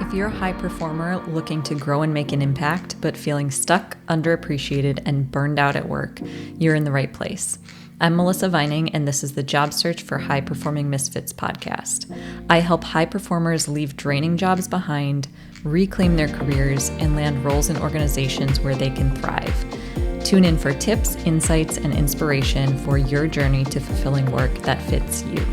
If you're a high performer looking to grow and make an impact, but feeling stuck, underappreciated, and burned out at work, you're in the right place. I'm Melissa Vining, and this is the Job Search for High-Performing Misfits podcast. I help high performers leave draining jobs behind, reclaim their careers, and land roles in organizations where they can thrive. Tune in for tips, insights, and inspiration for your journey to fulfilling work that fits you.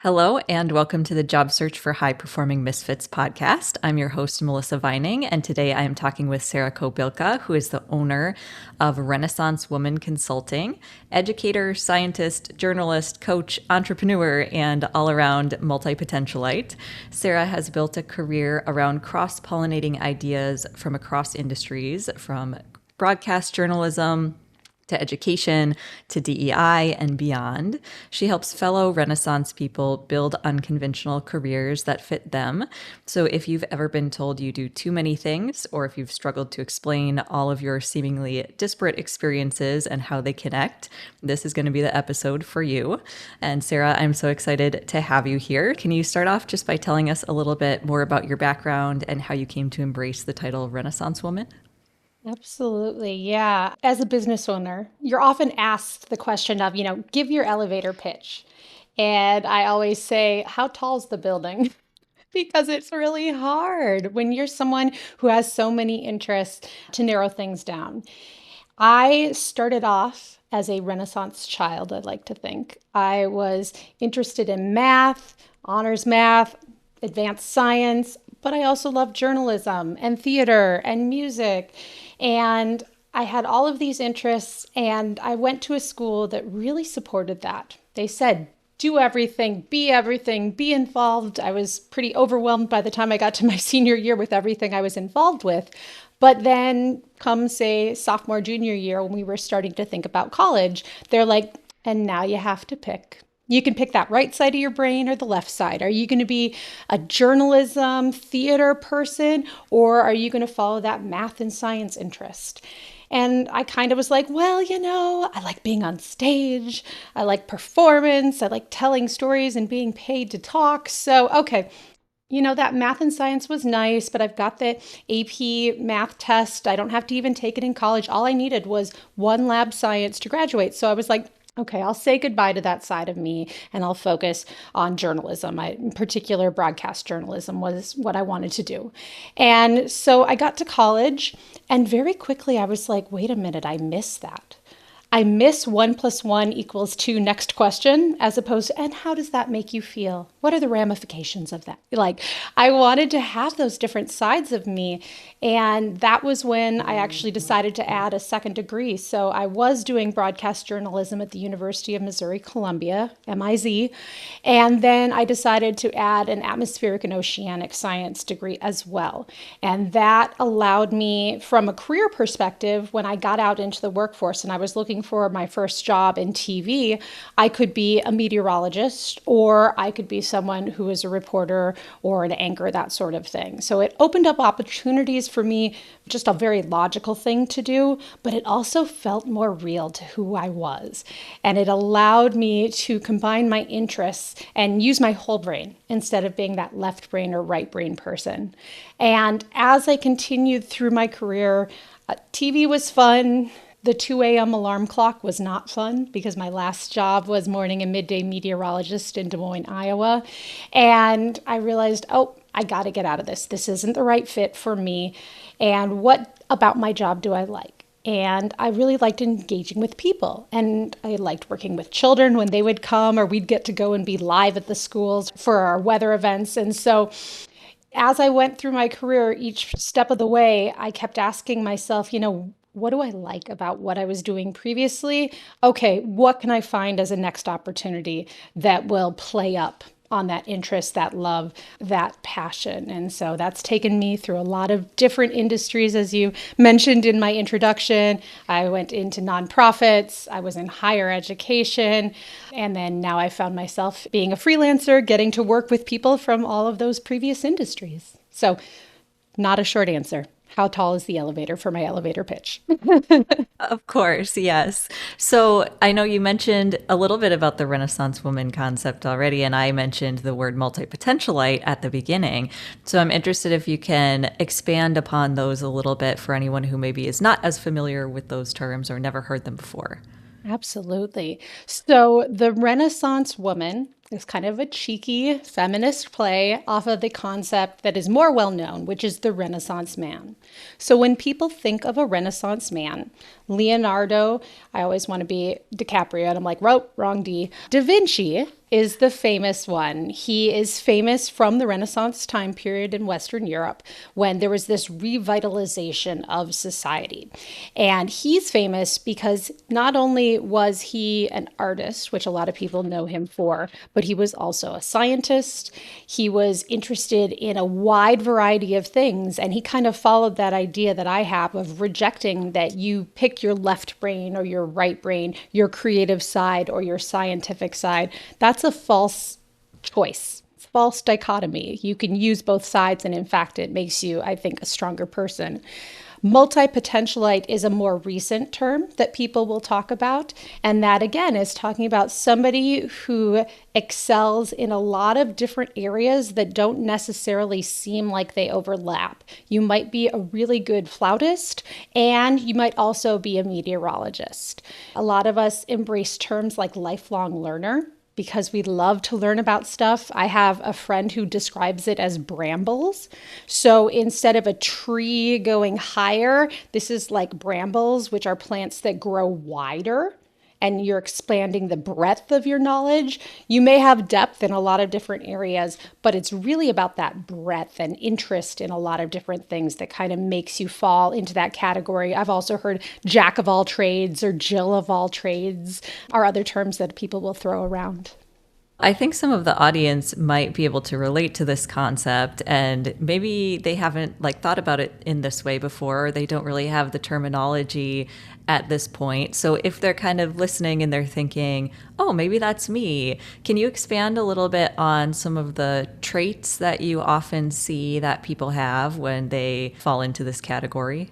Hello, and welcome to the Job Search for High-Performing Misfits podcast. I'm your host, Melissa Vining, and today I am talking with Sara Kobilka, who is the owner of Renaissance Woman Consulting, educator, scientist, journalist, coach, entrepreneur, and all-around multipotentialite. Sara has built a career around cross-pollinating ideas from across industries, from broadcast journalism to education, to DEI, and beyond. She helps fellow Renaissance people build unconventional careers that fit them. So if you've ever been told you do too many things, or if you've struggled to explain all of your seemingly disparate experiences and how they connect, this is going to be the episode for you. And Sara, I'm so excited to have you here. Can you start off just by telling us a little bit more about your background and how you came to embrace the title Renaissance Woman? Absolutely. Yeah. As a business owner, you're often asked the question of, give your elevator pitch. And I always say, how tall's the building? Because it's really hard when you're someone who has so many interests to narrow things down. I started off as a Renaissance child, I'd like to think. I was interested in math, honors math, advanced science, but I also loved journalism and theater and music. And I had all of these interests, and I went to a school that really supported that. They said, do everything, be involved. I was pretty overwhelmed by the time I got to my senior year with everything I was involved with. But then come, say, sophomore, junior year, when we were starting to think about college, they're like, and now you have to pick. You can pick that right side of your brain or the left side. Are you going to be a journalism, theater person, or are you going to follow that math and science interest? And I kind of was like, well, I like being on stage. I like performance. I like telling stories and being paid to talk. So, okay. That math and science was nice, but I've got the AP math test. I don't have to even take it in college. All I needed was one lab science to graduate. So I was like, okay, I'll say goodbye to that side of me and I'll focus on journalism. In particular, broadcast journalism was what I wanted to do. And so I got to college, and very quickly I was like, wait a minute, I miss that. I miss 1 + 1 = 2 next question, as opposed to, and how does that make you feel? What are the ramifications of that? Like, I wanted to have those different sides of me. And that was when I actually decided to add a second degree. So I was doing broadcast journalism at the University of Missouri-Columbia, MIZ. And then I decided to add an atmospheric and oceanic science degree as well. And that allowed me, from a career perspective, when I got out into the workforce and I was looking for my first job in TV, I could be a meteorologist, or I could be someone who was a reporter or an anchor, that sort of thing. So it opened up opportunities for me, just a very logical thing to do, but it also felt more real to who I was. And it allowed me to combine my interests and use my whole brain instead of being that left brain or right brain person. And as I continued through my career, TV was fun. The 2 a.m. alarm clock was not fun because my last job was morning and midday meteorologist in Des Moines, Iowa. And I realized, I got to get out of this. This isn't the right fit for me. And what about my job do I like? And I really liked engaging with people. And I liked working with children when they would come, or we'd get to go and be live at the schools for our weather events. And so as I went through my career, each step of the way, I kept asking myself, what do I like about what I was doing previously? Okay, what can I find as a next opportunity that will play up on that interest, that love, that passion? And so that's taken me through a lot of different industries, as you mentioned in my introduction. I went into nonprofits, I was in higher education, and then now I found myself being a freelancer, getting to work with people from all of those previous industries. So not a short answer. How tall is the elevator for my elevator pitch? Of course, yes. So I know you mentioned a little bit about the Renaissance woman concept already, and I mentioned the word multipotentialite at the beginning. So I'm interested if you can expand upon those a little bit for anyone who maybe is not as familiar with those terms or never heard them before. Absolutely. So, The Renaissance Woman is kind of a cheeky feminist play off of the concept that is more well known, which is the Renaissance man. So, when people think of a Renaissance man, Leonardo, I always want to be DiCaprio, and I'm like, wrong D. Da Vinci is the famous one. He is famous from the Renaissance time period in Western Europe when there was this revitalization of society. And he's famous because not only was he an artist, which a lot of people know him for, but he was also a scientist. He was interested in a wide variety of things. And he kind of followed that idea that I have of rejecting that you pick your left brain or your right brain, your creative side or your scientific side. That's a false choice, false dichotomy. You can use both sides, and in fact, it makes you, I think, a stronger person. Multipotentialite is a more recent term that people will talk about. And that, again, is talking about somebody who excels in a lot of different areas that don't necessarily seem like they overlap. You might be a really good flautist, and you might also be a meteorologist. A lot of us embrace terms like lifelong learner because we love to learn about stuff. I have a friend who describes it as brambles. So instead of a tree going higher, this is like brambles, which are plants that grow wider. And you're expanding the breadth of your knowledge. You may have depth in a lot of different areas, but it's really about that breadth and interest in a lot of different things that kind of makes you fall into that category. I've also heard jack of all trades or Jill of all trades are other terms that people will throw around. I think some of the audience might be able to relate to this concept, and maybe they haven't thought about it in this way before, or they don't really have the terminology at this point. So if they're kind of listening and they're thinking, "Oh, maybe that's me." Can you expand a little bit on some of the traits that you often see that people have when they fall into this category?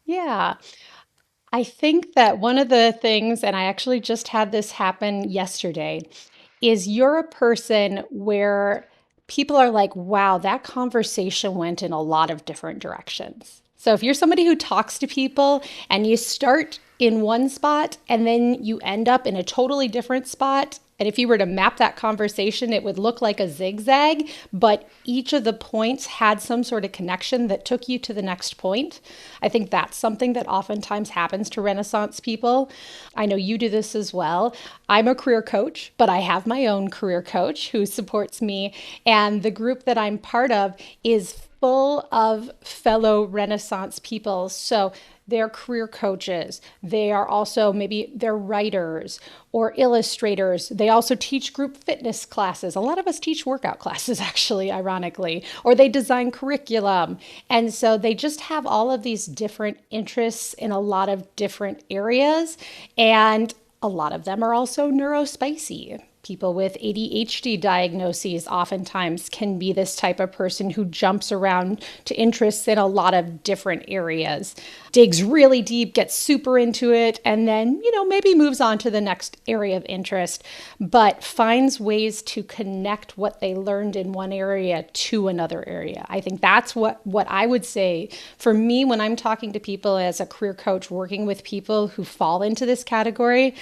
Yeah. I think that one of the things, and I actually just had this happen yesterday, is you're a person where people are like, wow, that conversation went in a lot of different directions. So if you're somebody who talks to people and you start in one spot and then you end up in a totally different spot, and if you were to map that conversation, it would look like a zigzag, but each of the points had some sort of connection that took you to the next point. I think that's something that oftentimes happens to Renaissance people. I know you do this as well. I'm a career coach, but I have my own career coach who supports me. And the group that I'm part of is full of fellow Renaissance people. So they're career coaches. They are also maybe they're writers or illustrators. They also teach group fitness classes. A lot of us teach workout classes, actually, ironically, or they design curriculum. And so they just have all of these different interests in a lot of different areas. And a lot of them are also neurospicy. People with ADHD diagnoses oftentimes can be this type of person who jumps around to interests in a lot of different areas, digs really deep, gets super into it, and then, maybe moves on to the next area of interest, but finds ways to connect what they learned in one area to another area. I think that's what I would say for me when I'm talking to people as a career coach, working with people who fall into this category.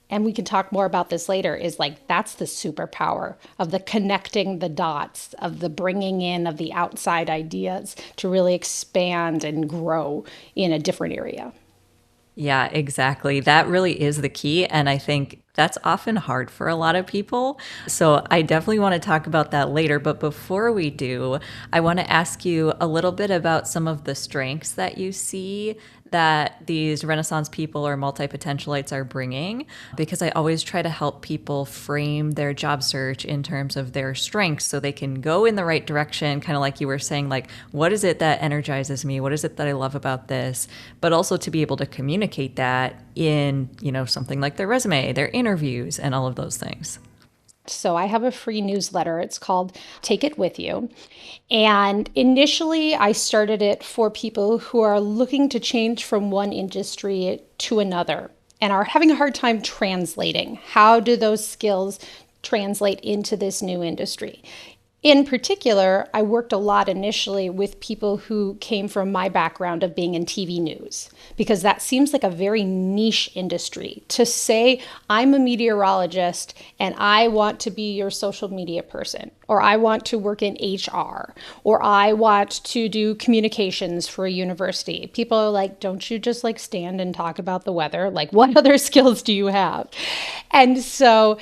And we can talk more about this later, is like that's the superpower of the connecting the dots, of the bringing in of the outside ideas to really expand and grow in a different area. Yeah, exactly. That really is the key. And I think that's often hard for a lot of people. So I definitely want to talk about that later. But before we do, I want to ask you a little bit about some of the strengths that you see that these Renaissance people or multi-potentialites are bringing, because I always try to help people frame their job search in terms of their strengths so they can go in the right direction, kind of like you were saying, like, what is it that energizes me? What is it that I love about this? But also to be able to communicate that in, something like their resume, their interviews, and all of those things. So I have a free newsletter. It's called Take It With You. And initially, I started it for people who are looking to change from one industry to another and are having a hard time translating. How do those skills translate into this new industry? In particular, I worked a lot initially with people who came from my background of being in TV news, because that seems like a very niche industry. To say, I'm a meteorologist and I want to be your social media person, or I want to work in HR, or I want to do communications for a university. People are like, don't you just like stand and talk about the weather? Like, what other skills do you have? And so,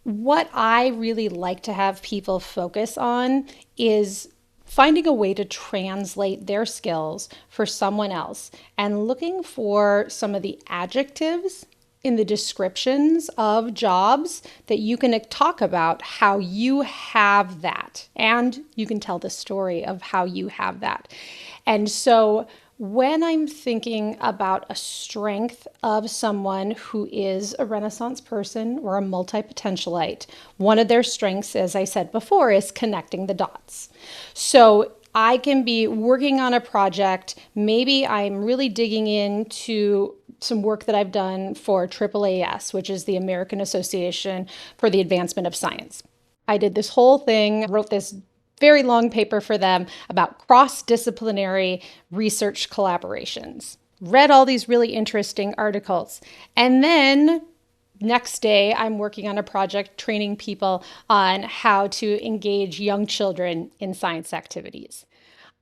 what I really like to have people focus on is finding a way to translate their skills for someone else and looking for some of the adjectives in the descriptions of jobs that you can talk about how you have that, and you can tell the story of how you have that. And so when I'm thinking about a strength of someone who is a Renaissance person or a multipotentialite, one of their strengths, as I said before, is connecting the dots. So I can be working on a project. Maybe I'm really digging into some work that I've done for AAAS, which is the American Association for the Advancement of Science. I did this whole thing, wrote this very long paper for them about cross-disciplinary research collaborations. Read all these really interesting articles. And then next day, I'm working on a project training people on how to engage young children in science activities.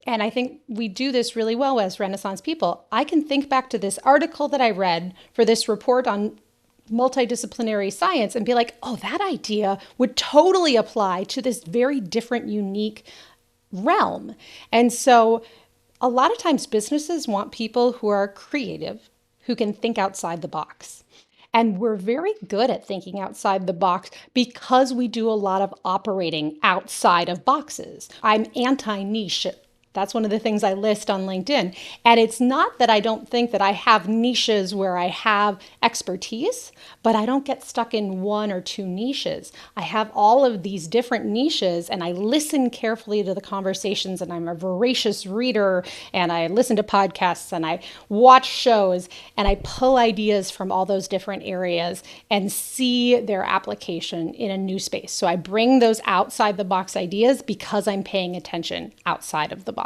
And I think we do this really well as Renaissance people. I can think back to this article that I read for this report on multidisciplinary science and be like, oh, that idea would totally apply to this very different, unique realm. And so a lot of times businesses want people who are creative, who can think outside the box. And we're very good at thinking outside the box because we do a lot of operating outside of boxes. I'm anti-niche. That's one of the things I list on LinkedIn. And it's not that I don't think that I have niches where I have expertise, but I don't get stuck in one or two niches. I have all of these different niches and I listen carefully to the conversations, and I'm a voracious reader and I listen to podcasts and I watch shows and I pull ideas from all those different areas and see their application in a new space. So I bring those outside the box ideas because I'm paying attention outside of the box.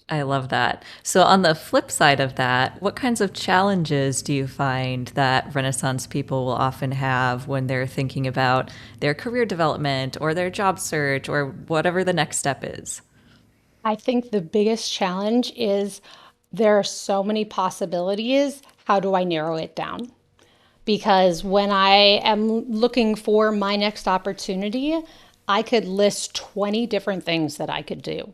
I love that. So, on the flip side of that, what kinds of challenges do you find that Renaissance people will often have when they're thinking about their career development or their job search or whatever the next step is? I think the biggest challenge is there are so many possibilities. How do I narrow it down? Because when I am looking for my next opportunity, I could list 20 different things that I could do.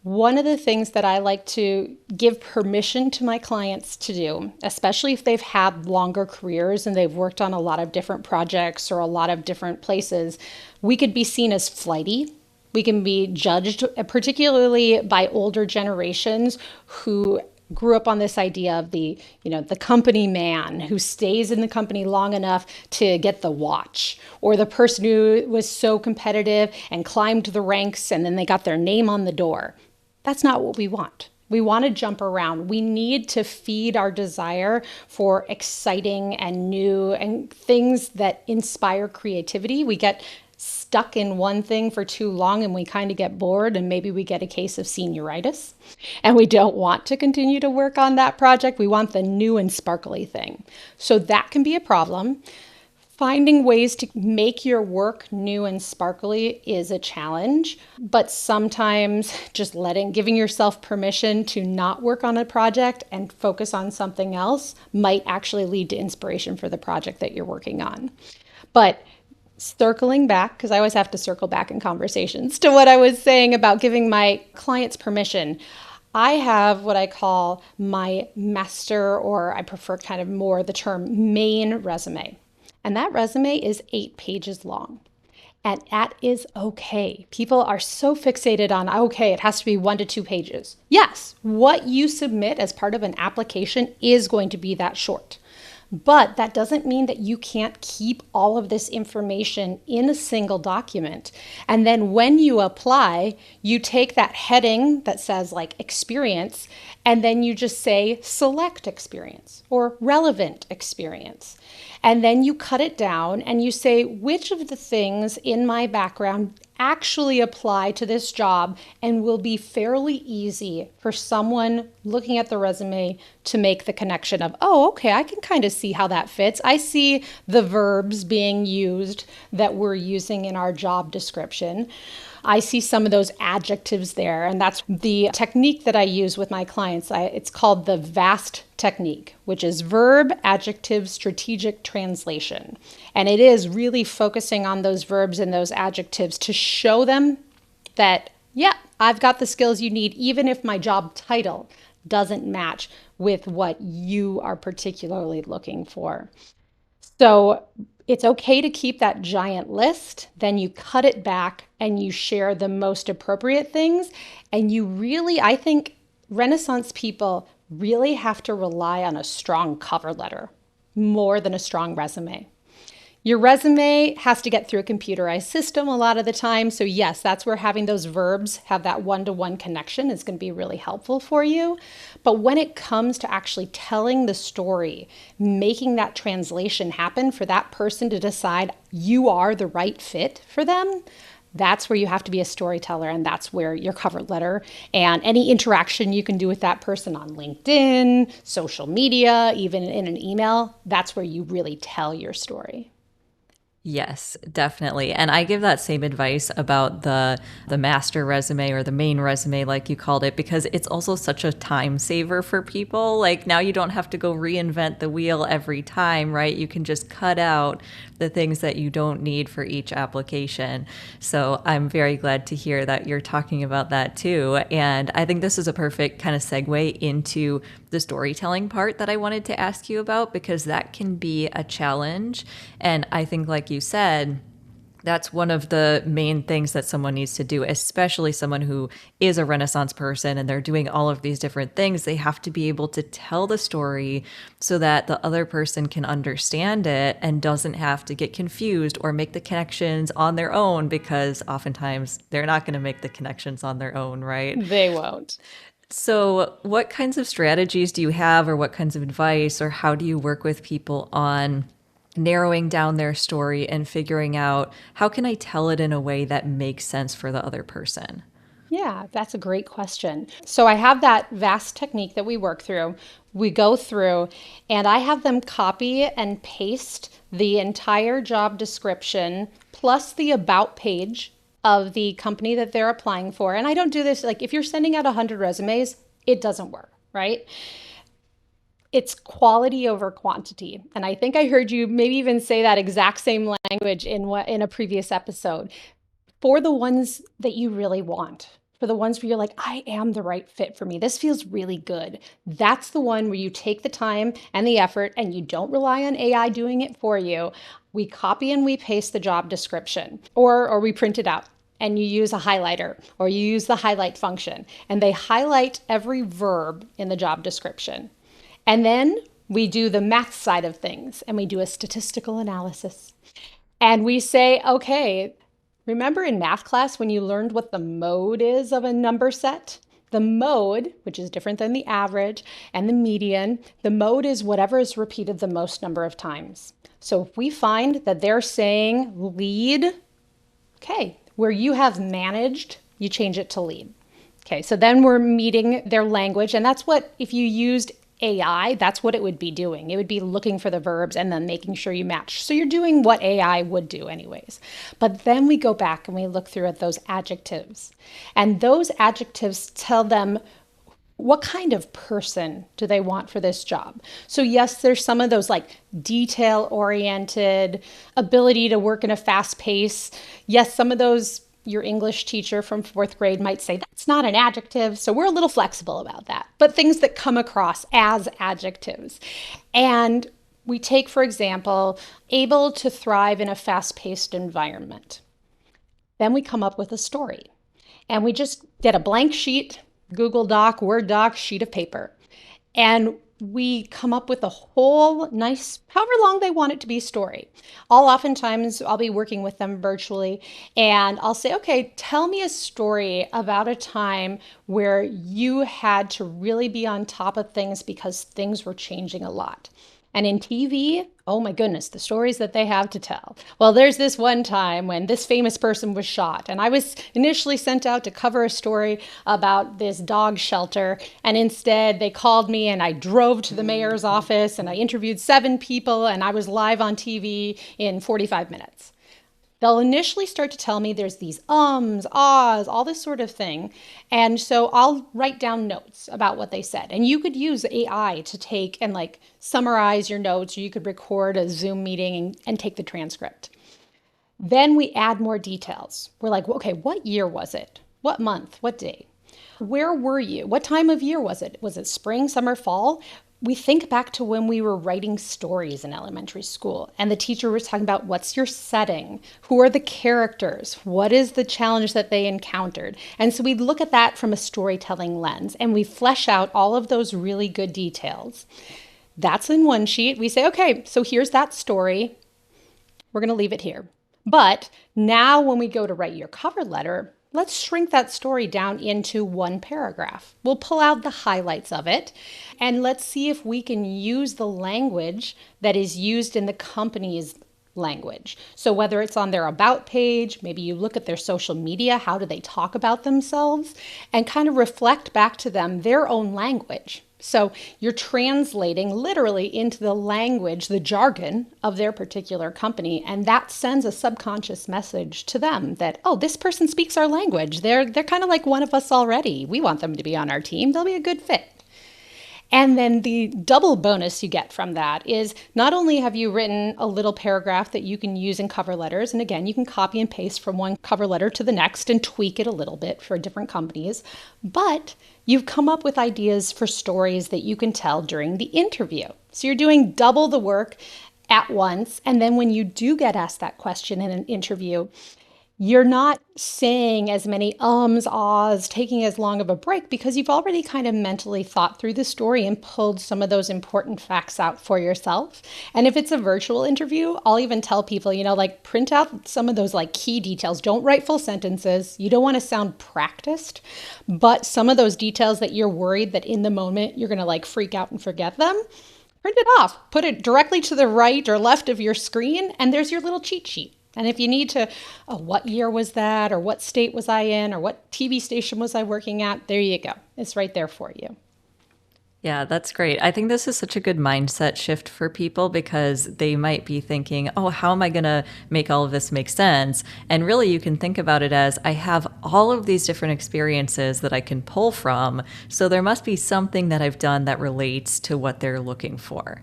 One of the things that I like to give permission to my clients to do, especially if they've had longer careers and they've worked on a lot of different projects or a lot of different places, we could be seen as flighty. We can be judged, particularly by older generations who grew up on this idea of the company man who stays in the company long enough to get the watch, or the person who was so competitive and climbed the ranks and then they got their name on the door. That's not what we want. We want to jump around. We need to feed our desire for exciting and new and things that inspire creativity. We get stuck in one thing for too long and we kind of get bored, and maybe we get a case of senioritis and we don't want to continue to work on that project. We want the new and sparkly thing. So that can be a problem. Finding ways to make your work new and sparkly is a challenge, but sometimes just giving yourself permission to not work on a project and focus on something else might actually lead to inspiration for the project that you're working on. But circling back, because I always have to circle back in conversations to what I was saying about giving my clients permission. I have what I call my master, or I prefer kind of more the term main resume. And that resume is 8 pages long. And that is okay. People are so fixated on, okay, it has to be 1 to 2 pages. Yes, what you submit as part of an application is going to be that short. But that doesn't mean that you can't keep all of this information in a single document. And then when you apply, you take that heading that says like experience, and then you just say select experience or relevant experience. And then you cut it down and you say, which of the things in my background actually apply to this job and will be fairly easy for someone looking at the resume to make the connection of, oh, okay, I can kind of see how that fits. I see the verbs being used that we're using in our job description. I see some of those adjectives there, and that's the technique that I use with my clients. It's called the VAST technique, which is verb, adjective, strategic translation. And it is really focusing on those verbs and those adjectives to show them that, yeah, I've got the skills you need, even if my job title doesn't match with what you are particularly looking for. So it's okay to keep that giant list. Then you cut it back and you share the most appropriate things. And you really, I think Renaissance people really have to rely on a strong cover letter more than a strong resume. Your resume has to get through a computerized system a lot of the time. So, yes, that's where having those verbs have that one-to-one connection is going to be really helpful for you. But when it comes to actually telling the story, making that translation happen for that person to decide you are the right fit for them, that's where you have to be a storyteller, and that's where your cover letter and any interaction you can do with that person on LinkedIn, social media, even in an email, that's where you really tell your story. Yes, definitely. And I give that same advice about the master resume or the main resume like you called it, because it's also such a time saver for people. Like now you don't have to go reinvent the wheel every time, right? You can just cut out the things that you don't need for each application. So I'm very glad to hear that you're talking about that too. And I think this is a perfect kind of segue into the storytelling part that I wanted to ask you about, because that can be a challenge. And I think, like you said, that's one of the main things that someone needs to do, especially someone who is a Renaissance person and they're doing all of these different things. They have to be able to tell the story so that the other person can understand it and doesn't have to get confused or make the connections on their own, because oftentimes they're not going to make the connections on their own, right? They won't. So, what kinds of strategies do you have, or what kinds of advice, or how do you work with people on narrowing down their story and figuring out how can I tell it in a way that makes sense for the other person? Yeah, that's a great question. So I have that vast technique that we work through. We go through and I have them copy and paste the entire job description plus the about page of the company that they're applying for. And I don't do this like if you're sending out 100 resumes, it doesn't work, right? It's quality over quantity. And I think I heard you maybe even say that exact same language in a previous episode for the ones that you really want, for the ones where you're like, I am the right fit for me. This feels really good. That's the one where you take the time and the effort and you don't rely on AI doing it for you. We copy and we paste the job description or we print it out and you use a highlighter or you use the highlight function and they highlight every verb in the job description. And then we do the math side of things and we do a statistical analysis. And we say, okay, remember in math class when you learned what the mode is of a number set? The mode, which is different than the average and the median, the mode is whatever is repeated the most number of times. So if we find that they're saying lead, okay, where you have managed, you change it to lead. Okay, so then we're meeting their language, and that's what, if you used AI, that's what it would be doing. It would be looking for the verbs and then making sure you match. So you're doing what AI would do anyways. But then we go back and we look through at those adjectives. And those adjectives tell them what kind of person do they want for this job. So yes, there's some of those like detail oriented, ability to work in a fast pace. Yes, some of those your English teacher from fourth grade might say that's not an adjective. So we're a little flexible about that. But things that come across as adjectives. And we take, for example, able to thrive in a fast paced environment. Then we come up with a story. And we just get a blank sheet, Google Doc, Word doc, sheet of paper. And we come up with a whole nice, however long they want it to be, story. Oftentimes I'll be working with them virtually and I'll say, okay, tell me a story about a time where you had to really be on top of things because things were changing a lot. And in TV, oh my goodness, the stories that they have to tell. Well, there's this one time when this famous person was shot, and I was initially sent out to cover a story about this dog shelter, and instead they called me and I drove to the mayor's office and I interviewed 7 people and I was live on TV in 45 minutes. They'll initially start to tell me there's these ahs, all this sort of thing. And so I'll write down notes about what they said. And you could use AI to take and like summarize your notes, or you could record a Zoom meeting and take the transcript. Then we add more details. We're like, okay, what year was it? What month? What day? Where were you? What time of year was it? Was it spring, summer, fall? We think back to when we were writing stories in elementary school and the teacher was talking about what's your setting? Who are the characters? What is the challenge that they encountered? And so we look at that from a storytelling lens and we flesh out all of those really good details. That's in one sheet. We say, okay, so here's that story. We're going to leave it here. But now when we go to write your cover letter, let's shrink that story down into one paragraph. We'll pull out the highlights of it and let's see if we can use the language that is used in the company's language. So whether it's on their about page, maybe you look at their social media, how do they talk about themselves, and kind of reflect back to them their own language. So you're translating literally into the language, the jargon of their particular company, and that sends a subconscious message to them that, oh, this person speaks our language. They're kind of like one of us already. We want them to be on our team. They'll be a good fit. And then the double bonus you get from that is not only have you written a little paragraph that you can use in cover letters, and again, you can copy and paste from one cover letter to the next and tweak it a little bit for different companies, but you've come up with ideas for stories that you can tell during the interview. So you're doing double the work at once. And then when you do get asked that question in an interview, you're not saying as many ahs, taking as long of a break because you've already kind of mentally thought through the story and pulled some of those important facts out for yourself. And if it's a virtual interview, I'll even tell people, like print out some of those like key details. Don't write full sentences. You don't want to sound practiced, but some of those details that you're worried that in the moment you're going to like freak out and forget them, print it off, put it directly to the right or left of your screen, and there's your little cheat sheet. And if you need to, oh, what year was that? Or what state was I in? Or what TV station was I working at? There you go. It's right there for you. Yeah, that's great. I think this is such a good mindset shift for people because they might be thinking, oh, how am I going to make all of this make sense? And really, you can think about it as I have all of these different experiences that I can pull from. So there must be something that I've done that relates to what they're looking for.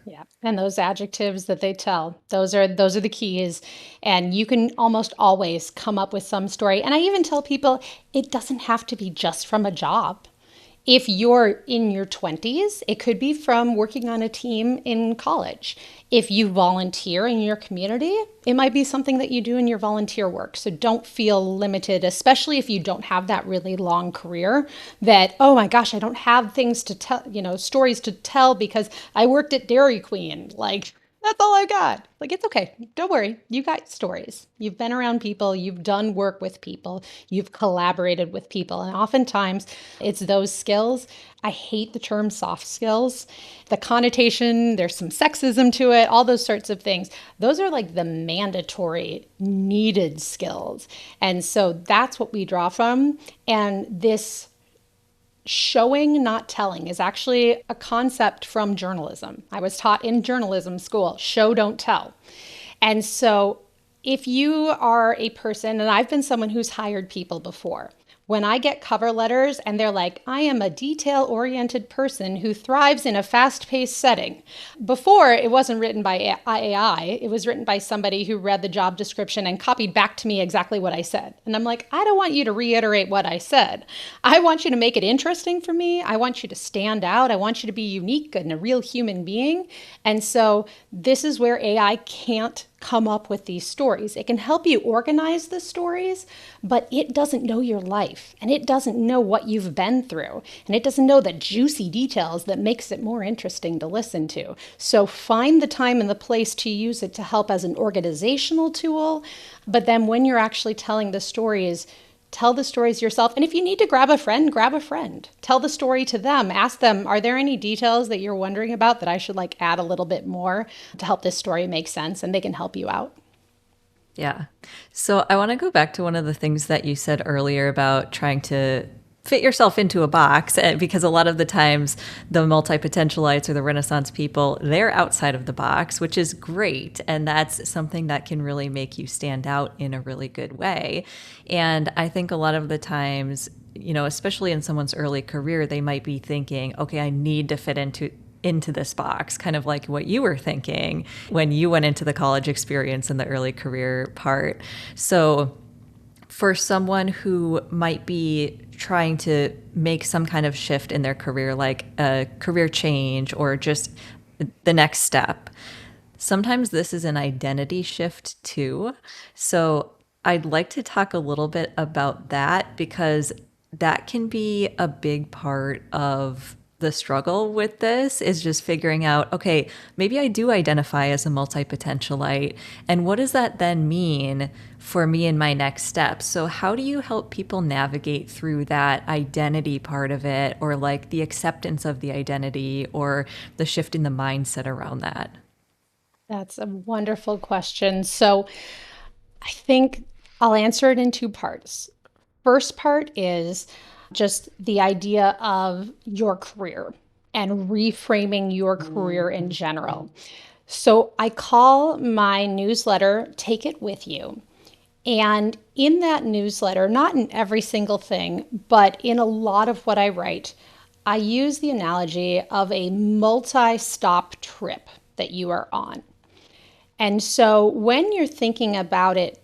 Yeah. And those adjectives that they tell, those are the keys. And you can almost always come up with some story. And I even tell people it doesn't have to be just from a job. If you're in your 20s, it could be from working on a team in college. If you volunteer in your community, it might be something that you do in your volunteer work. So don't feel limited, especially if you don't have that really long career that, oh my gosh, I don't have things to tell, stories to tell because I worked at Dairy Queen. Like, that's all I got. Like, it's okay. Don't worry. You got stories. You've been around people. You've done work with people. You've collaborated with people. And oftentimes it's those skills. I hate the term soft skills. The connotation, there's some sexism to it, all those sorts of things. Those are like the mandatory needed skills. And so that's what we draw from. And this showing, not telling, is actually a concept from journalism. I was taught in journalism school, show, don't tell. And so if you are a person, and I've been someone who's hired people before, when I get cover letters and they're like, I am a detail-oriented person who thrives in a fast-paced setting. Before, it wasn't written by AI. It was written by somebody who read the job description and copied back to me exactly what I said. And I'm like, I don't want you to reiterate what I said. I want you to make it interesting for me. I want you to stand out. I want you to be unique and a real human being. And so this is where AI can't come up with these stories. It can help you organize the stories, but it doesn't know your life and it doesn't know what you've been through and it doesn't know the juicy details that makes it more interesting to listen to. So find the time and the place to use it to help as an organizational tool, but then when you're actually telling the stories, tell the stories yourself. And if you need to grab a friend, grab a friend. Tell the story to them. Ask them, are there any details that you're wondering about that I should like add a little bit more to help this story make sense? And they can help you out. Yeah. So I want to go back to one of the things that you said earlier about trying to fit yourself into a box, because a lot of the times the multipotentialites or the Renaissance people, they're outside of the box, which is great. And that's something that can really make you stand out in a really good way. And I think a lot of the times, especially in someone's early career, they might be thinking, okay, I need to fit into this box, kind of like what you were thinking when you went into the college experience in the early career part. So for someone who might be trying to make some kind of shift in their career, like a career change or just the next step, sometimes this is an identity shift too. So I'd like to talk a little bit about that because that can be a big part of the struggle with this is just figuring out, okay, maybe I do identify as a multipotentialite. And what does that then mean for me in my next steps? So how do you help people navigate through that identity part of it, or like the acceptance of the identity, or the shift in the mindset around that? That's a wonderful question. So I think I'll answer it in two parts. First part is just the idea of your career and reframing your career in general. So I call my newsletter Take It With You. And in that newsletter, not in every single thing, but in a lot of what I write, I use the analogy of a multi-stop trip that you are on. And so when you're thinking about it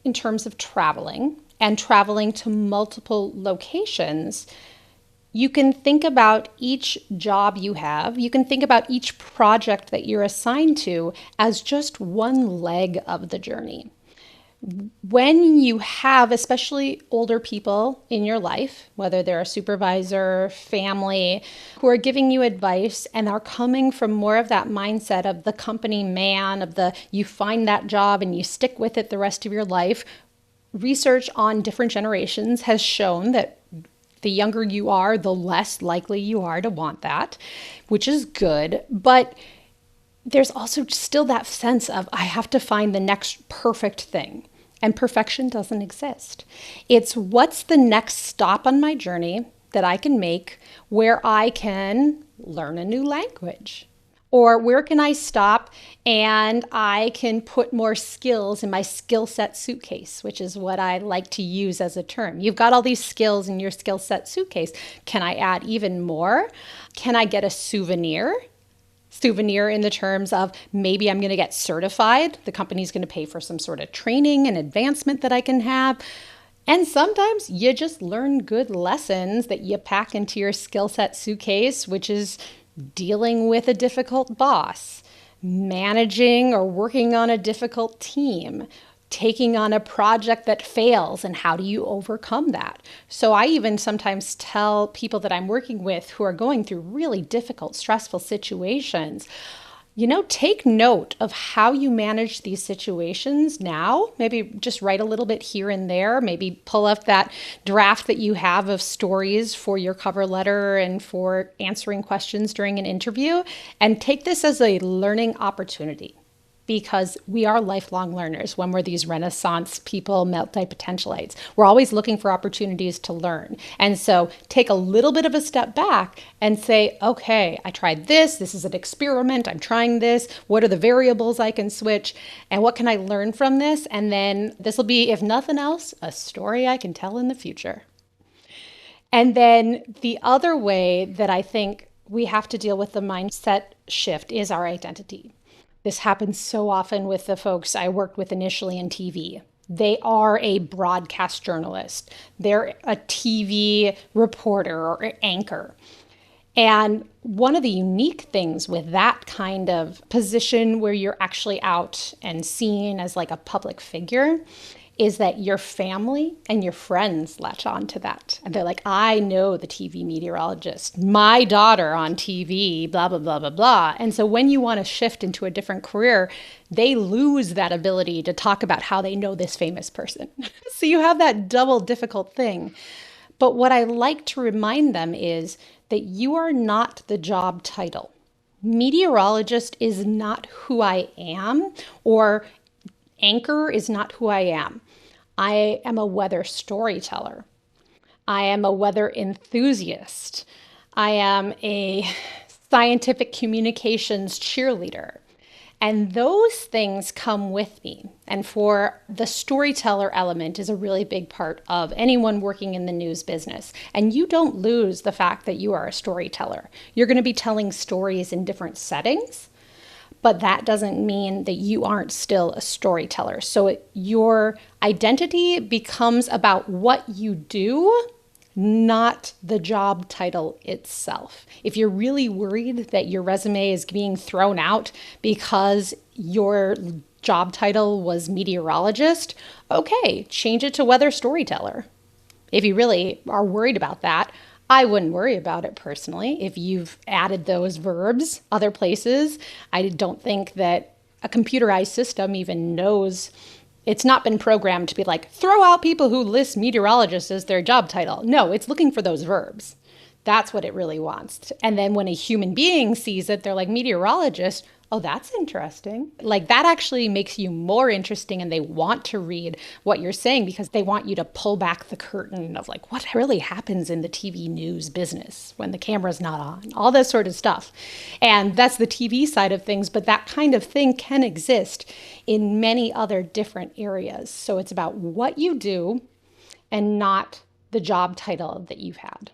in terms of traveling and traveling to multiple locations, you can think about each job you have, you can think about each project that you're assigned to as just one leg of the journey. When you have, especially older people in your life, whether they're a supervisor, family, who are giving you advice and are coming from more of that mindset of the company man, of the you find that job and you stick with it the rest of your life, research on different generations has shown that the younger you are, the less likely you are to want that, which is good. But there's also still that sense of I have to find the next perfect thing. And perfection doesn't exist. It's what's the next stop on my journey that I can make where I can learn a new language? Or where can I stop and I can put more skills in my skill set suitcase, which is what I like to use as a term. You've got all these skills in your skill set suitcase. Can I add even more? Can I get a souvenir? Souvenir in the terms of maybe I'm going to get certified. The company's going to pay for some sort of training and advancement that I can have. And sometimes you just learn good lessons that you pack into your skill set suitcase, which is dealing with a difficult boss, managing or working on a difficult team, taking on a project that fails, and how do you overcome that? So I even sometimes tell people that I'm working with who are going through really difficult, stressful situations, take note of how you manage these situations now. Maybe just write a little bit here and there. Maybe pull up that draft that you have of stories for your cover letter and for answering questions during an interview, and take this as a learning opportunity. Because we are lifelong learners when we're these Renaissance people, multipotentialites. We're always looking for opportunities to learn. And so take a little bit of a step back and say, okay, I tried this. This is an experiment. I'm trying this. What are the variables I can switch? And what can I learn from this? And then this will be, if nothing else, a story I can tell in the future. And then the other way that I think we have to deal with the mindset shift is our identity. This happens so often with the folks I worked with initially in TV. They are a broadcast journalist. They're a TV reporter or anchor. And one of the unique things with that kind of position where you're actually out and seen as like a public figure is that your family and your friends latch on to that. And they're like, I know the TV meteorologist, my daughter on TV, blah, blah, blah, blah, blah. And so when you want to shift into a different career, they lose that ability to talk about how they know this famous person. So you have that double difficult thing. But what I like to remind them is that you are not the job title. Meteorologist is not who I am, or anchor is not who I am. I am a weather storyteller. I am a weather enthusiast. I am a scientific communications cheerleader. And those things come with me. And for the storyteller element is a really big part of anyone working in the news business. And you don't lose the fact that you are a storyteller. You're going to be telling stories in different settings, but that doesn't mean that you aren't still a storyteller. So your identity becomes about what you do, not the job title itself. If you're really worried that your resume is being thrown out because your job title was meteorologist, okay, change it to weather storyteller. If you really are worried about that, I wouldn't worry about it personally. If you've added those verbs other places, I don't think that a computerized system even knows. It's not been programmed to be like, throw out people who list meteorologist as their job title. No, it's looking for those verbs. That's what it really wants. And then when a human being sees it, they're like, meteorologist, oh, that's interesting. Like that actually makes you more interesting and they want to read what you're saying because they want you to pull back the curtain of like what really happens in the TV news business when the camera's not on, all this sort of stuff. And that's the TV side of things, but that kind of thing can exist in many other different areas. So it's about what you do and not the job title that you've had.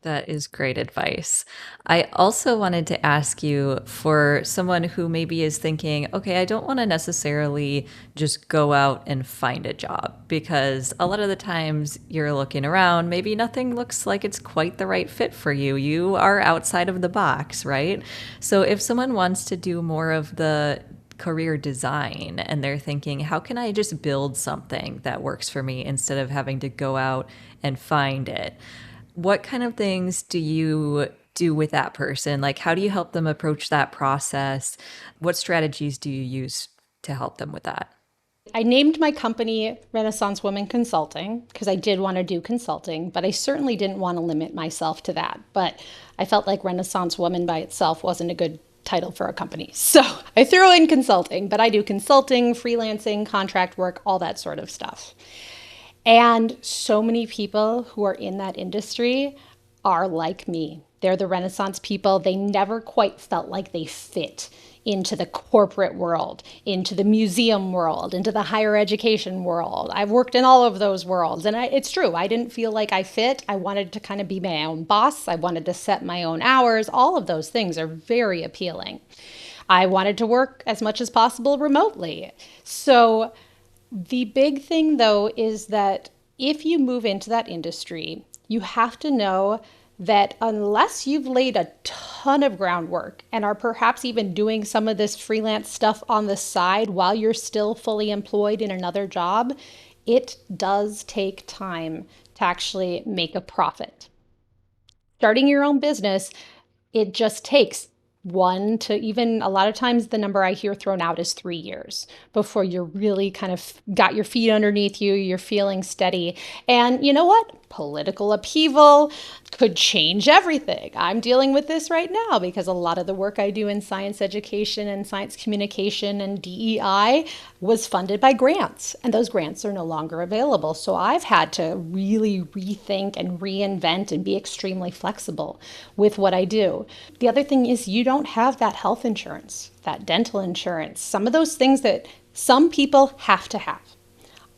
That is great advice. I also wanted to ask you for someone who maybe is thinking, okay, I don't want to necessarily just go out and find a job because a lot of the times you're looking around, maybe nothing looks like it's quite the right fit for you. You are outside of the box, right? So if someone wants to do more of the career design and they're thinking, how can I just build something that works for me instead of having to go out and find it? What kind of things do you do with that person? Like, how do you help them approach that process? What strategies do you use to help them with that? I named my company Renaissance Women Consulting because I did want to do consulting, but I certainly didn't want to limit myself to that. But I felt like Renaissance Woman by itself wasn't a good title for a company. So I threw in consulting, but I do consulting, freelancing, contract work, all that sort of stuff. And so many people who are in that industry are like me. They're the Renaissance people. They never quite felt like they fit into the corporate world, into the museum world, into the higher education world. I've worked in all of those worlds. And it's true, I didn't feel like I fit. I wanted to kind of be my own boss. I wanted to set my own hours. All of those things are very appealing. I wanted to work as much as possible remotely. So the big thing, though, is that if you move into that industry, you have to know that unless you've laid a ton of groundwork and are perhaps even doing some of this freelance stuff on the side while you're still fully employed in another job, it does take time to actually make a profit. Starting your own business, it just takes one to even a lot of times the number I hear thrown out is 3 years before you're really kind of got your feet underneath you, you're feeling steady. And you know what? Political upheaval could change everything. I'm dealing with this right now because a lot of the work I do in science education and science communication and DEI was funded by grants, and those grants are no longer available. So I've had to really rethink and reinvent and be extremely flexible with what I do. The other thing is you don't have that health insurance, that dental insurance, some of those things that some people have to have.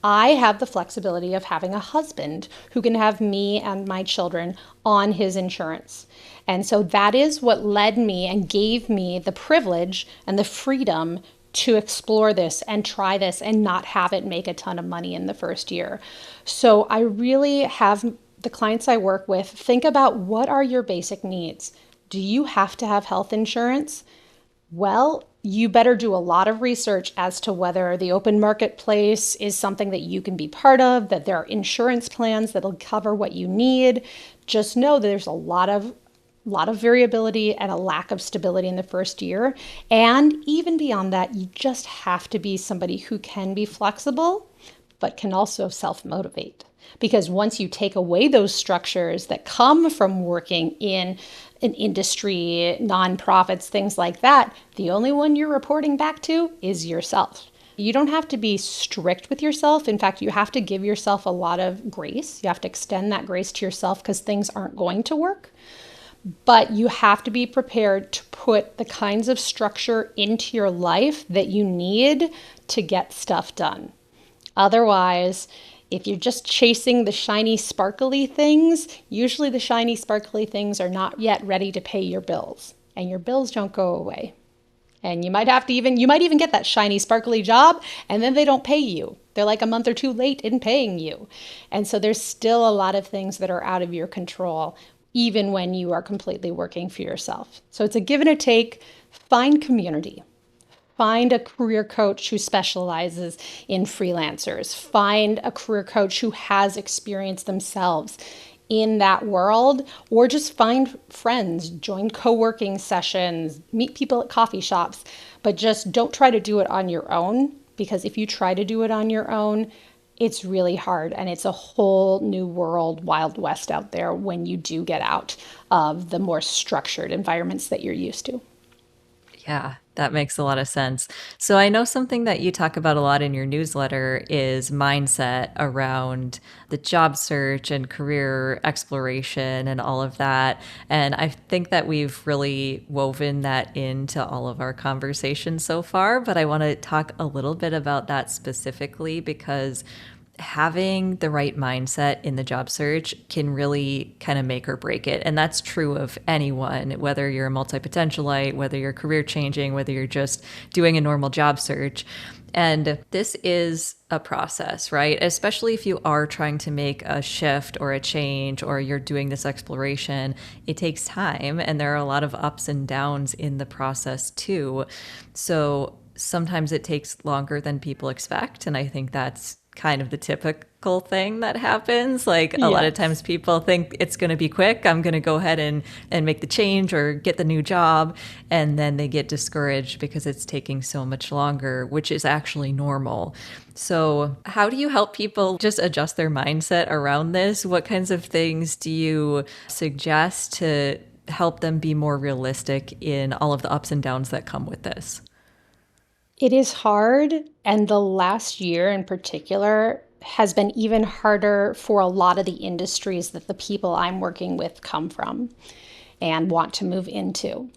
I have the flexibility of having a husband who can have me and my children on his insurance. And so that is what led me and gave me the privilege and the freedom to explore this and try this and not have it make a ton of money in the first year. So I really have the clients I work with, think about what are your basic needs. Do you have to have health insurance? Well, you better do a lot of research as to whether the open marketplace is something that you can be part of, that there are insurance plans that'll cover what you need. Just know that there's a lot of variability and a lack of stability in the first year. And even beyond that, you just have to be somebody who can be flexible, but can also self motivate. Because once you take away those structures that come from working in an industry, nonprofits, things like that, the only one you're reporting back to is yourself. You don't have to be strict with yourself. In fact, you have to give yourself a lot of grace. You have to extend that grace to yourself because things aren't going to work. But you have to be prepared to put the kinds of structure into your life that you need to get stuff done. Otherwise, if you're just chasing the shiny, sparkly things, usually the shiny, sparkly things are not yet ready to pay your bills, and your bills don't go away. And you might even get that shiny, sparkly job, and then they don't pay you. They're like a month or two late in paying you. And so there's still a lot of things that are out of your control, even when you are completely working for yourself. So it's a give and a take. Find community. Find a career coach who specializes in freelancers. Find a career coach who has experience themselves in that world, or just find friends, join co-working sessions, meet people at coffee shops, but just don't try to do it on your own, because if you try to do it on your own, it's really hard, and it's a whole new world, Wild West out there when you do get out of the more structured environments that you're used to. Yeah, that makes a lot of sense. So I know something that you talk about a lot in your newsletter is mindset around the job search and career exploration and all of that. And I think that we've really woven that into all of our conversations so far, but I want to talk a little bit about that specifically because having the right mindset in the job search can really kind of make or break it. And that's true of anyone, whether you're a multipotentialite, whether you're career changing, whether you're just doing a normal job search. And this is a process, right? Especially if you are trying to make a shift or a change or you're doing this exploration, it takes time and there are a lot of ups and downs in the process too. So sometimes it takes longer than people expect. And I think that's kind of the typical thing that happens. Like a lot of Yes. times people think it's going to be quick. I'm going to go ahead and make the change or get the new job. And then they get discouraged because it's taking so much longer, which is actually normal. So, how do you help people just adjust their mindset around this? What kinds of things do you suggest to help them be more realistic in all of the ups and downs that come with this? It is hard, and the last year in particular has been even harder for a lot of the industries that the people I'm working with come from and want to move into.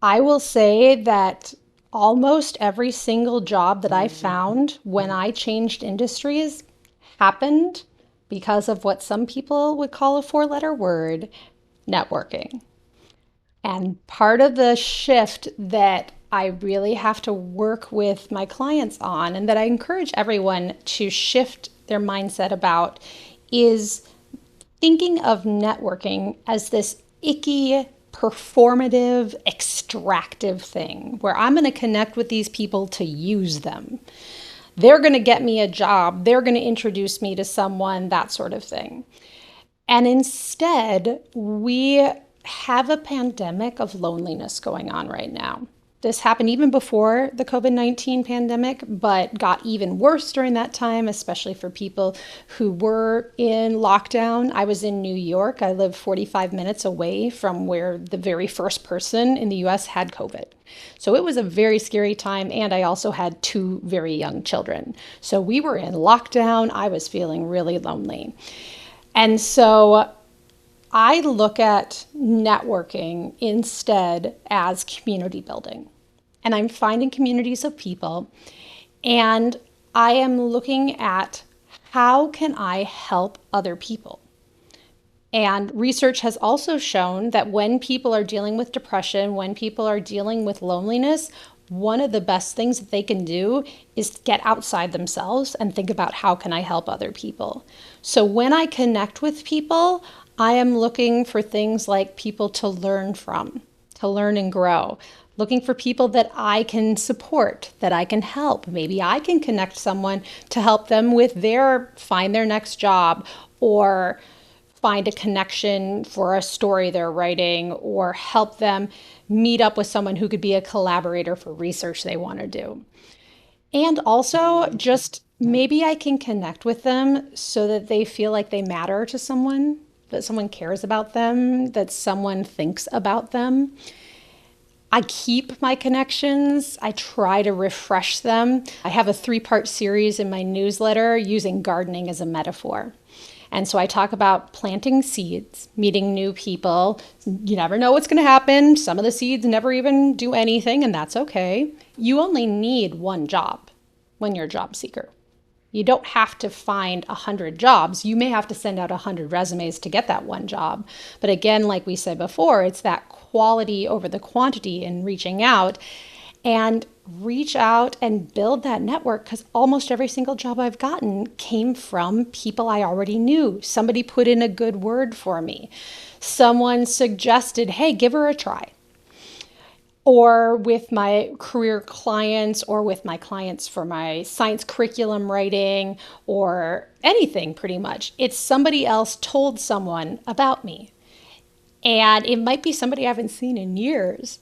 I will say that almost every single job that I found when I changed industries happened because of what some people would call a four-letter word, networking. And part of the shift that I really have to work with my clients on, and that I encourage everyone to shift their mindset about, is thinking of networking as this icky, performative, extractive thing where I'm going to connect with these people to use them. They're going to get me a job, they're going to introduce me to someone, that sort of thing. And instead, we have a pandemic of loneliness going on right now. This happened even before the COVID-19 pandemic, but got even worse during that time, especially for people who were in lockdown. I was in New York. I live 45 minutes away from where the very first person in the US had COVID. So it was a very scary time. And I also had two very young children. So we were in lockdown. I was feeling really lonely. And so I look at networking instead as community building. And I'm finding communities of people, and I am looking at how can I help other people. And research has also shown that when people are dealing with depression, when people are dealing with loneliness, one of the best things that they can do is get outside themselves and think about how can I help other people. So when I connect with people, I am looking for things like people to learn from, to learn and grow. Looking for people that I can support, that I can help. Maybe I can connect someone to help them with find their next job, or find a connection for a story they're writing, or help them meet up with someone who could be a collaborator for research they want to do. And also, just maybe I can connect with them so that they feel like they matter to someone, that someone cares about them, that someone thinks about them. I keep my connections. I try to refresh them. I have a 3-part series in my newsletter using gardening as a metaphor. And so I talk about planting seeds, meeting new people. You never know what's going to happen. Some of the seeds never even do anything, and that's okay. You only need one job when you're a job seeker. You don't have to find 100 jobs. You may have to send out 100 resumes to get that one job. But again, like we said before, it's that quality over the quantity in reaching out. And reach out and build that network, because almost every single job I've gotten came from people I already knew. Somebody put in a good word for me. Someone suggested, hey, give her a try. Or with my career clients, or with my clients for my science curriculum writing, or anything pretty much. It's somebody else told someone about me. And it might be somebody I haven't seen in years.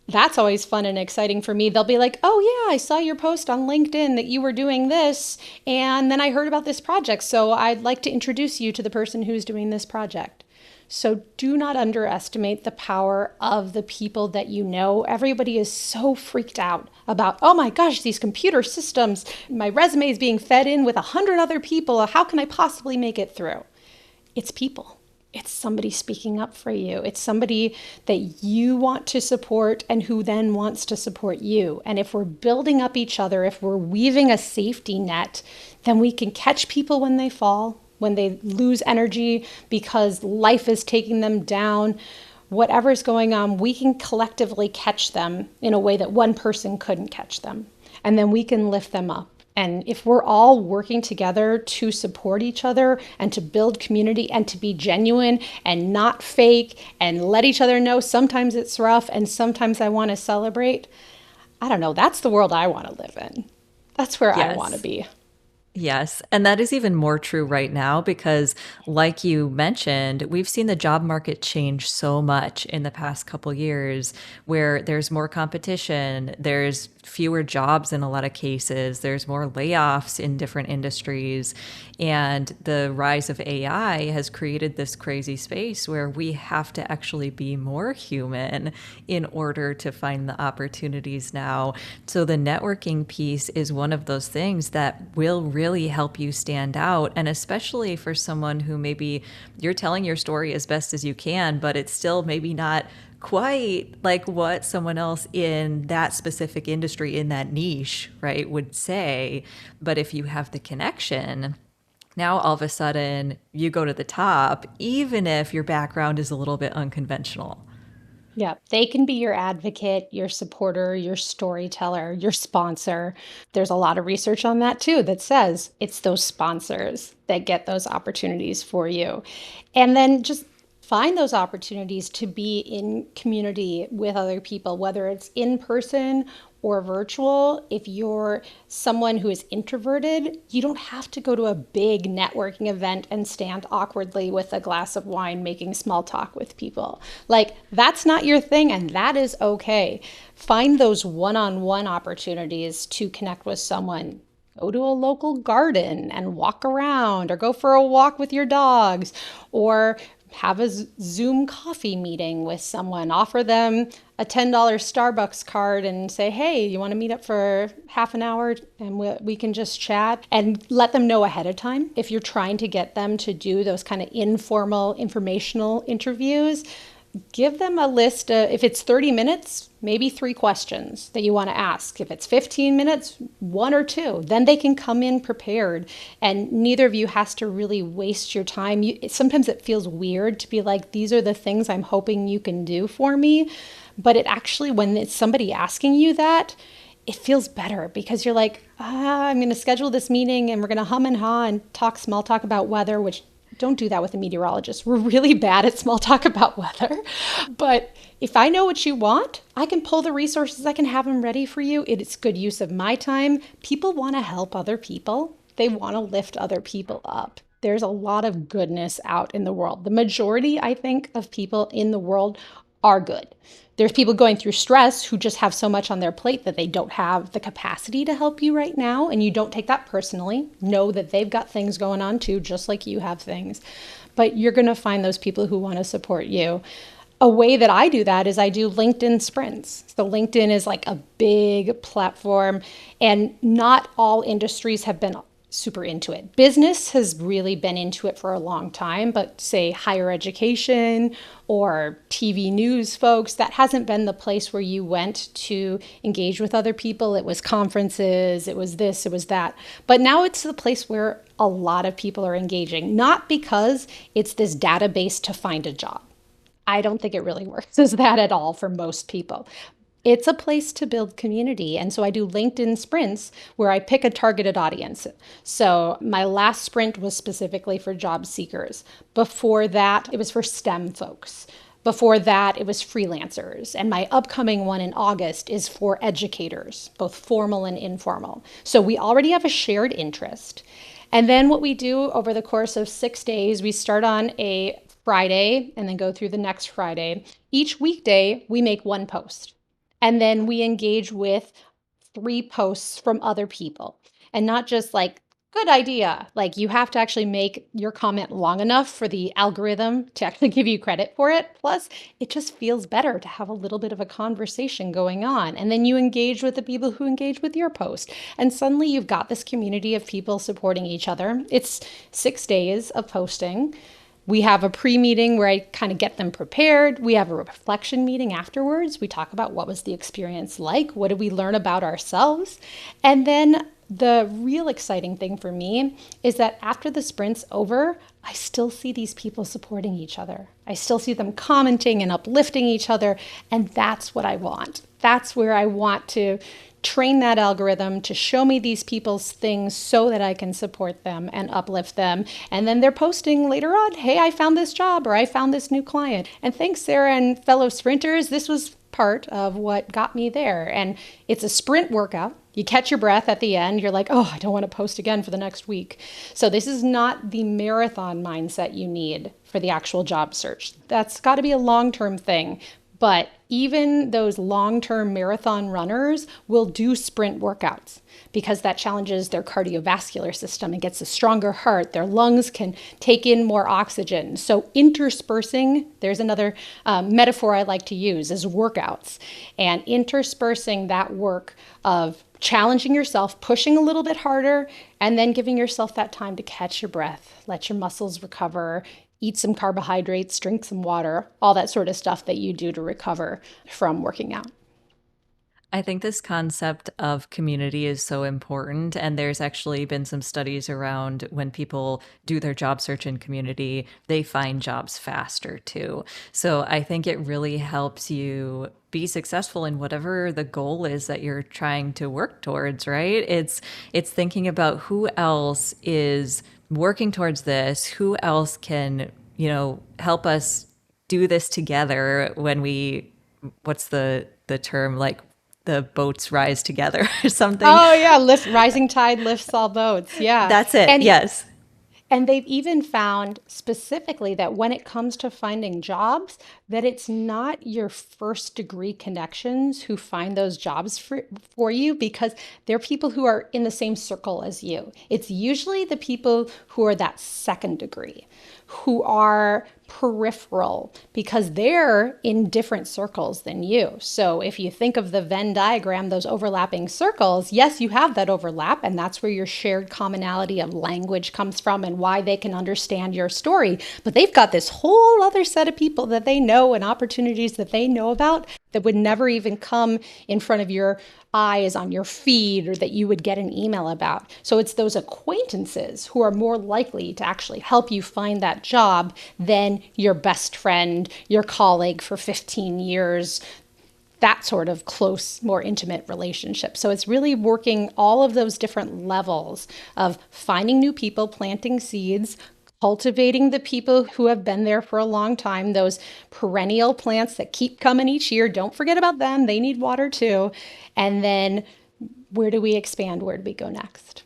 That's always fun and exciting for me. They'll be like, oh, yeah, I saw your post on LinkedIn that you were doing this, and then I heard about this project, so I'd like to introduce you to the person who's doing this project. So do not underestimate the power of the people that you know. Everybody is so freaked out about, oh my gosh, these computer systems, my resume is being fed in with 100 other people. How can I possibly make it through? It's people. It's somebody speaking up for you. It's somebody that you want to support and who then wants to support you. And if we're building up each other, if we're weaving a safety net, then we can catch people when they fall, when they lose energy because life is taking them down. Whatever's going on, we can collectively catch them in a way that one person couldn't catch them. And then we can lift them up. And if we're all working together to support each other and to build community and to be genuine and not fake and let each other know sometimes it's rough and sometimes I want to celebrate, I don't know, that's the world I want to live in. That's where I want to Yes. be. Yes. And that is even more true right now because, like you mentioned, we've seen the job market change so much in the past couple years where there's more competition, there's fewer jobs in a lot of cases, there's more layoffs in different industries. And the rise of AI has created this crazy space where we have to actually be more human in order to find the opportunities now. So the networking piece is one of those things that will really help you stand out. And especially for someone who maybe you're telling your story as best as you can, but it's still maybe not quite like what someone else in that specific industry, in that niche, right, would say. But if you have the connection, now all of a sudden you go to the top, even if your background is a little bit unconventional. Yeah, they can be your advocate, your supporter, your storyteller, your sponsor. There's a lot of research on that too that says it's those sponsors that get those opportunities for you. And then just find those opportunities to be in community with other people, whether it's in person or virtual. If you're someone who is introverted, you don't have to go to a big networking event and stand awkwardly with a glass of wine making small talk with people. Like, that's not your thing, and that is okay. Find those one-on-one opportunities to connect with someone. Go to a local garden and walk around, or go for a walk with your dogs, or have a Zoom coffee meeting with someone, offer them a $10 Starbucks card and say, hey, you want to meet up for half an hour and we can just chat, and let them know ahead of time. If you're trying to get them to do those kind of informal informational interviews, give them a list. If it's 30 minutes, maybe 3 questions that you want to ask. If it's 15 minutes, 1 or 2. Then they can come in prepared, and neither of you has to really waste your time. Sometimes it feels weird to be like, these are the things I'm hoping you can do for me. But it actually, when it's somebody asking you that, it feels better because you're like, I'm going to schedule this meeting and we're going to hum and haw and talk small talk about weather, which don't do that with a meteorologist. We're really bad at small talk about weather. But if I know what you want, I can pull the resources, I can have them ready for you. It's good use of my time. People want to help other people. They want to lift other people up. There's a lot of goodness out in the world. The majority, I think, of people in the world are good. There's people going through stress who just have so much on their plate that they don't have the capacity to help you right now. And you don't take that personally. Know that they've got things going on too, just like you have things. But you're going to find those people who want to support you. A way that I do that is I do LinkedIn sprints. So LinkedIn is like a big platform, and not all industries have been super into it. Business has really been into it for a long time, but say higher education or TV news folks, that hasn't been the place where you went to engage with other people. It was conferences, it was this, it was that. But now it's the place where a lot of people are engaging, not because it's this database to find a job. I don't think it really works as that at all for most people. It's a place to build community. And so I do LinkedIn sprints where I pick a targeted audience. So my last sprint was specifically for job seekers. Before that, it was for STEM folks. Before that, it was freelancers. And my upcoming one in August is for educators, both formal and informal. So we already have a shared interest. And then what we do over the course of 6 days, we start on a Friday and then go through the next Friday. Each weekday, we make one post. And then we engage with 3 posts from other people, and not just like, good idea. Like, you have to actually make your comment long enough for the algorithm to actually give you credit for it. Plus, it just feels better to have a little bit of a conversation going on. And then you engage with the people who engage with your post. And suddenly you've got this community of people supporting each other. It's 6 days of posting. We have a pre-meeting where I kind of get them prepared. We have a reflection meeting afterwards. We talk about what was the experience like? What did we learn about ourselves? And then the real exciting thing for me is that after the sprint's over, I still see these people supporting each other. I still see them commenting and uplifting each other. And that's what I want. That's where I want to train that algorithm to show me these people's things so that I can support them and uplift them. And then they're posting later on, hey, I found this job, or I found this new client. And thanks, Sarah and fellow sprinters. This was part of what got me there. And it's a sprint workout. You catch your breath at the end. You're like, oh, I don't want to post again for the next week. So this is not the marathon mindset you need for the actual job search. That's got to be a long-term thing. But even those long-term marathon runners will do sprint workouts because that challenges their cardiovascular system and gets a stronger heart. Their lungs can take in more oxygen. So interspersing, there's another metaphor I like to use, is workouts. And interspersing that work of challenging yourself, pushing a little bit harder, and then giving yourself that time to catch your breath, let your muscles recover, eat some carbohydrates, drink some water, all that sort of stuff that you do to recover from working out. I think this concept of community is so important. And there's actually been some studies around when people do their job search in community, they find jobs faster too. So I think it really helps you be successful in whatever the goal is that you're trying to work towards, right? It's thinking about who else is working towards this, who else can, help us do this together when what's the term, like the boats rise together or something. Oh yeah, rising tide lifts all boats. Yeah. That's it. And Yes. And they've even found specifically that when it comes to finding jobs, that it's not your first degree connections who find those jobs for you, because they're people who are in the same circle as you. It's usually the people who are that second degree, who are peripheral, because they're in different circles than you. So if you think of the Venn diagram, those overlapping circles, yes, you have that overlap, and that's where your shared commonality of language comes from and why they can understand your story. But they've got this whole other set of people that they know know and opportunities that they know about that would never even come in front of your eyes on your feed or that you would get an email about. So it's those acquaintances who are more likely to actually help you find that job than your best friend, your colleague for 15 years, that sort of close, more intimate relationship. So it's really working all of those different levels of finding new people, planting seeds, cultivating the people who have been there for a long time, those perennial plants that keep coming each year. Don't forget about them. They need water too. And then where do we expand? Where do we go next?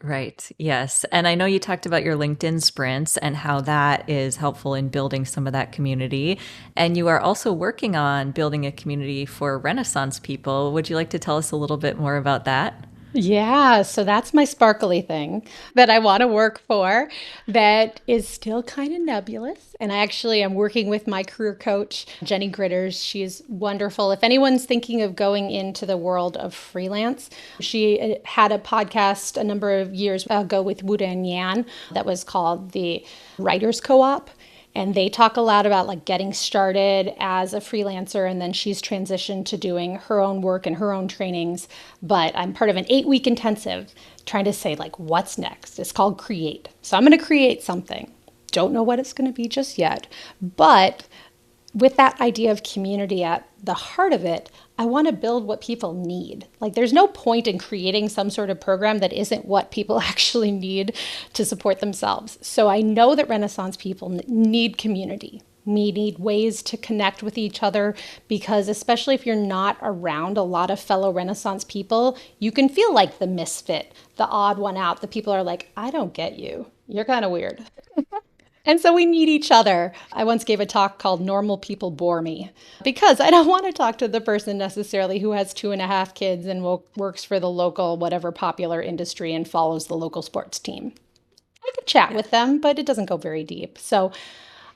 Right. Yes. And I know you talked about your LinkedIn sprints and how that is helpful in building some of that community. And you are also working on building a community for Renaissance people. Would you like to tell us a little bit more about that? Yeah, so that's my sparkly thing that I want to work for that is still kind of nebulous. And I actually am working with my career coach, Jenny Gritters. She's wonderful. If anyone's thinking of going into the world of freelance, she had a podcast a number of years ago with Wu Dan Yan that was called the Writers Co-op. And they talk a lot about like getting started as a freelancer, and then she's transitioned to doing her own work and her own trainings. But I'm part of an 8-week intensive trying to say like, what's next? It's called Create. So I'm going to create something. Don't know what it's going to be just yet. But with that idea of community at the heart of it, I want to build what people need. Like there's no point in creating some sort of program that isn't what people actually need to support themselves. So I know that Renaissance people need community. We need ways to connect with each other because especially if you're not around a lot of fellow Renaissance people, you can feel like the misfit, the odd one out. The people are like, I don't get you. You're kind of weird. And so we need each other. I once gave a talk called Normal People Bore Me because I don't want to talk to the person necessarily who has 2.5 kids and works for the local, whatever popular industry and follows the local sports team. I could chat with them, but it doesn't go very deep. So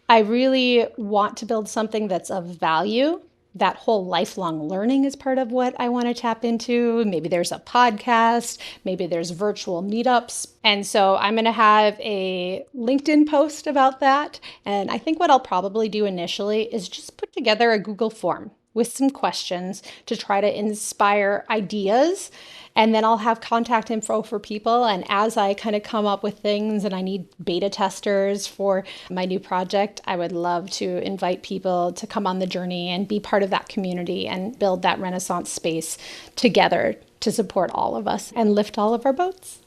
I really want to build something that's of value. That whole lifelong learning is part of what I want to tap into. Maybe there's a podcast, maybe there's virtual meetups. And so I'm going to have a LinkedIn post about that. And I think what I'll probably do initially is just put together a Google form with some questions to try to inspire ideas. And then I'll have contact info for people. And as I kind of come up with things and I need beta testers for my new project, I would love to invite people to come on the journey and be part of that community and build that Renaissance space together to support all of us and lift all of our boats.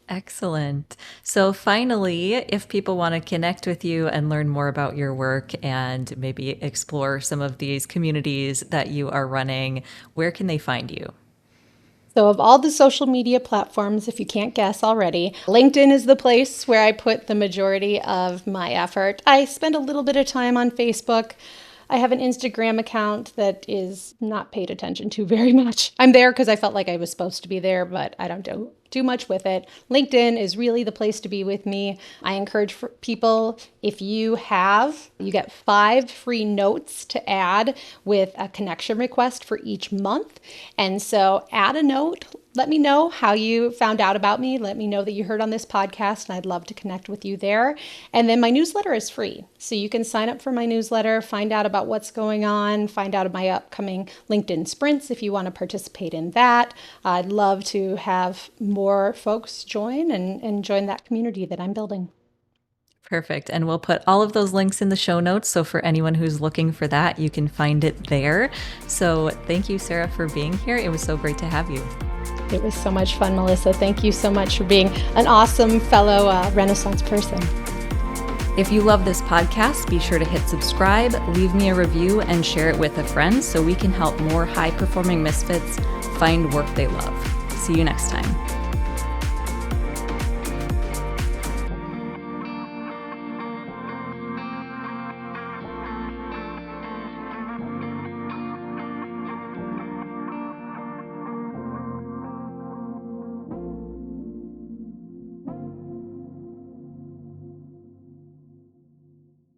Excellent. So finally, if people want to connect with you and learn more about your work and maybe explore some of these communities that you are running, where can they find you? So of all the social media platforms, if you can't guess already, LinkedIn is the place where I put the majority of my effort. I spend a little bit of time on Facebook. I have an Instagram account that is not paid attention to very much. I'm there because I felt like I was supposed to be there, but I don't do much with it. LinkedIn is really the place to be with me. I encourage people, if you get 5 free notes to add with a connection request for each month. And so add a note. Let me know how you found out about me. Let me know that you heard on this podcast, and I'd love to connect with you there. And then my newsletter is free. So you can sign up for my newsletter, find out about what's going on, find out about my upcoming LinkedIn sprints if you want to participate in that. I'd love to have more folks join and join that community that I'm building. Perfect. And we'll put all of those links in the show notes. So for anyone who's looking for that, you can find it there. So thank you, Sara, for being here. It was so great to have you. It was so much fun, Melissa. Thank you so much for being an awesome fellow Renaissance person. If you love this podcast, be sure to hit subscribe, leave me a review, and share it with a friend so we can help more high-performing misfits find work they love. See you next time.